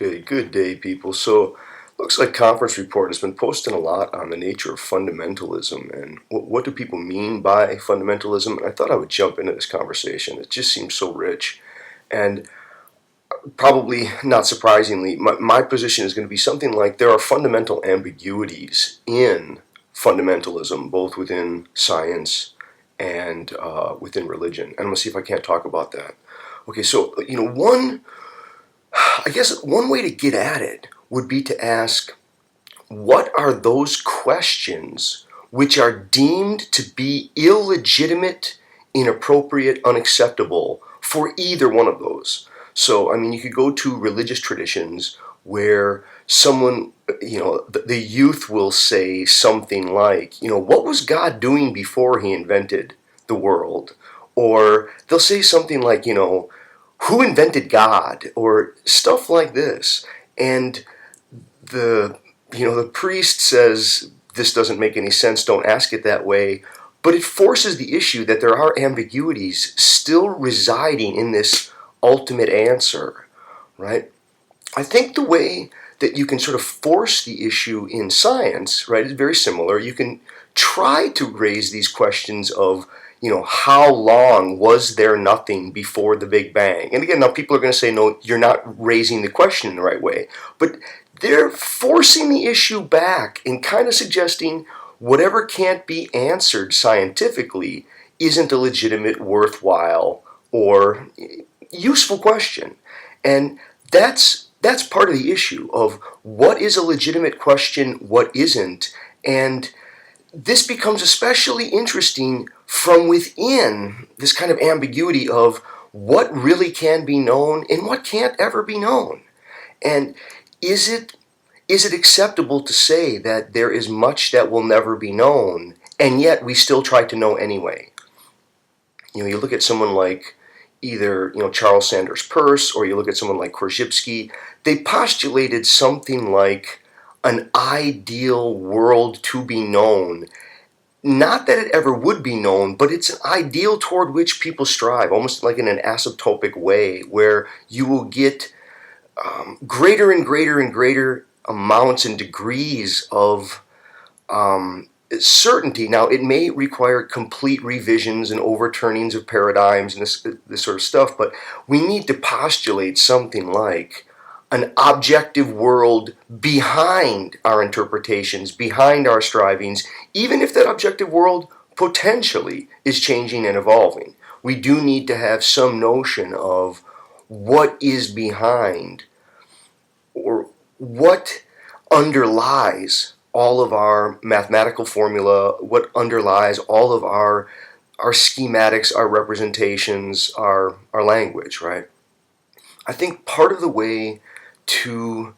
Okay, good day, people. So, looks like Conference Report has been posting a lot on the nature of fundamentalism and what do people mean by fundamentalism. And I thought I would jump into this conversation. It just seems so rich. And probably not surprisingly, my position is going to be something like there are fundamental ambiguities in fundamentalism, both within science and within religion. And I'm going to see if I can't talk about that. Okay, so, I guess one way to get at it would be to ask, what are those questions which are deemed to be illegitimate, inappropriate, unacceptable for either one of those? So, I mean, you could go to religious traditions where someone, the youth will say something like, what was God doing before he invented the world? Or they'll say something like, who invented God, or stuff like this. And the priest says, this doesn't make any sense, don't ask it that way. But it forces the issue that there are ambiguities still residing in this ultimate answer, right? I think the way that you can sort of force the issue in science, right, is very similar. You can try to raise these questions of, how long was there nothing before the Big Bang? And again, now people are going to say, no, you're not raising the question in the right way. But they're forcing the issue back and kind of suggesting whatever can't be answered scientifically isn't a legitimate, worthwhile, or useful question. And that's part of the issue of what is a legitimate question, what isn't. And this becomes especially interesting from within this kind of ambiguity of what really can be known and what can't ever be known. And is it acceptable to say that there is much that will never be known, and yet we still try to know anyway? You look at someone like either Charles Sanders Peirce, or you look at someone like Korzybski. They postulated something like an ideal world to be known. Not that it ever would be known, but it's an ideal toward which people strive, almost like in an asymptotic way, where you will get greater and greater and greater amounts and degrees of certainty. Now, it may require complete revisions and overturnings of paradigms and this sort of stuff, but we need to postulate something like an objective world behind our interpretations, behind our strivings, even if that objective world potentially is changing and evolving. We do need to have some notion of what is behind, or what underlies all of our mathematical formula, what underlies all of our schematics, our representations, our language, right? I think part of the way to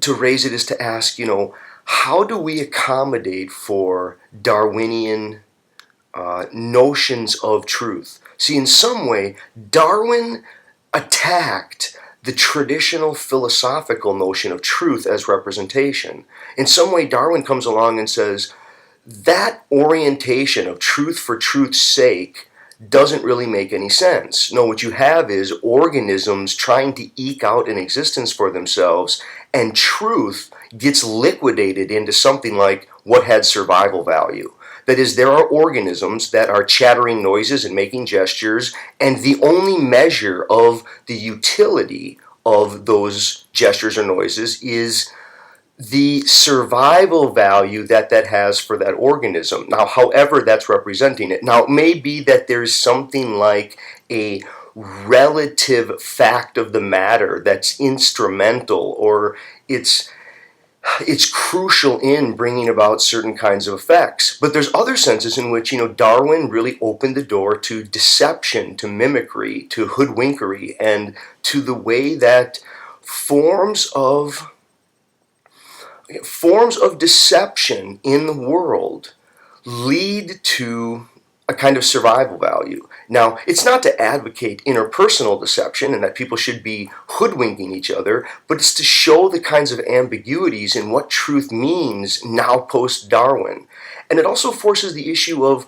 raise it is to ask, how do we accommodate for Darwinian notions of truth? See, in some way, Darwin attacked the traditional philosophical notion of truth as representation. In some way, Darwin comes along and says, that orientation of truth for truth's sake doesn't really make any sense. No, what you have is organisms trying to eke out an existence for themselves, and truth gets liquidated into something like what had survival value. That is, there are organisms that are chattering noises and making gestures, and the only measure of the utility of those gestures or noises is the survival value that has for that organism. Now, however that's representing it. Now, it may be that there's something like a relative fact of the matter that's instrumental, or it's crucial in bringing about certain kinds of effects. But there's other senses in which, Darwin really opened the door to deception, to mimicry, to hoodwinkery, and to the way that forms of deception in the world lead to a kind of survival value. Now, it's not to advocate interpersonal deception and that people should be hoodwinking each other, but it's to show the kinds of ambiguities in what truth means now post-Darwin. And it also forces the issue of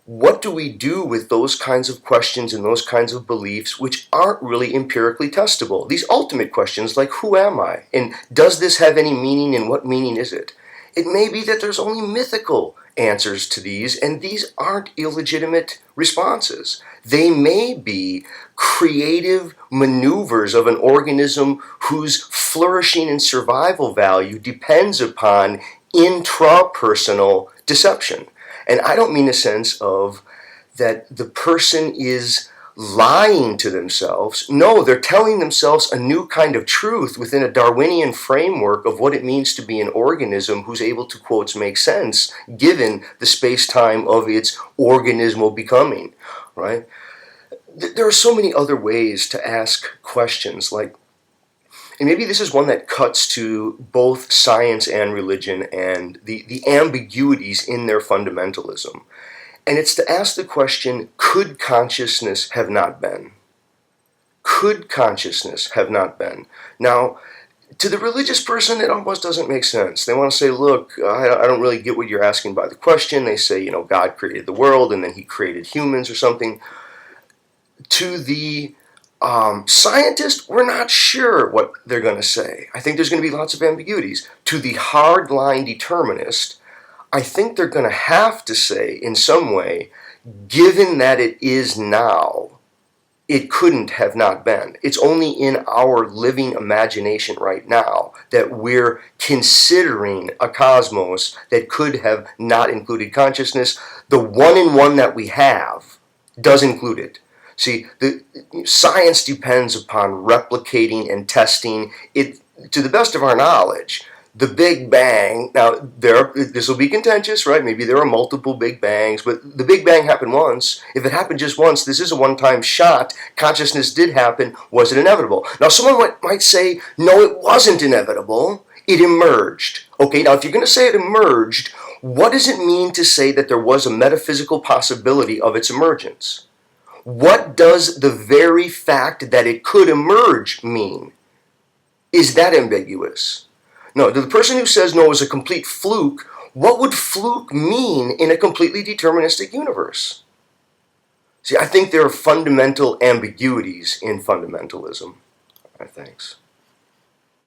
what do we do with those kinds of questions and those kinds of beliefs which aren't really empirically testable? These ultimate questions like, who am I? And does this have any meaning, and what meaning is it? It may be that there's only mythical answers to these, and these aren't illegitimate responses. They may be creative maneuvers of an organism whose flourishing and survival value depends upon intrapersonal deception. And I don't mean a sense of that the person is lying to themselves. No, they're telling themselves a new kind of truth within a Darwinian framework of what it means to be an organism who's able to, quotes, make sense given the space-time of its organismal becoming, right? There are so many other ways to ask questions, like, and maybe this is one that cuts to both science and religion and the ambiguities in their fundamentalism. And it's to ask the question, could consciousness have not been? Could consciousness have not been? Now, to the religious person, it almost doesn't make sense. They want to say, look, I don't really get what you're asking by the question. They say, God created the world and then he created humans or something. To the scientist, we're not sure what they're going to say. I think there's going to be lots of ambiguities. To the hardline determinist, I think they're going to have to say in some way, given that it is now, it couldn't have not been. It's only in our living imagination right now that we're considering a cosmos that could have not included consciousness. The one-in-one that we have does include it. See, the science depends upon replicating and testing it to the best of our knowledge. The Big Bang, now this will be contentious, right? Maybe there are multiple Big Bangs, but the Big Bang happened once. If it happened just once, this is a one-time shot. Consciousness did happen. Was it inevitable? Now, someone might say, no, it wasn't inevitable. It emerged. Okay, now if you're going to say it emerged, what does it mean to say that there was a metaphysical possibility of its emergence? What does the very fact that it could emerge mean? Is that ambiguous? No, to the person who says no, it was a complete fluke, what would fluke mean in a completely deterministic universe? See, I think there are fundamental ambiguities in fundamentalism. All right, thanks.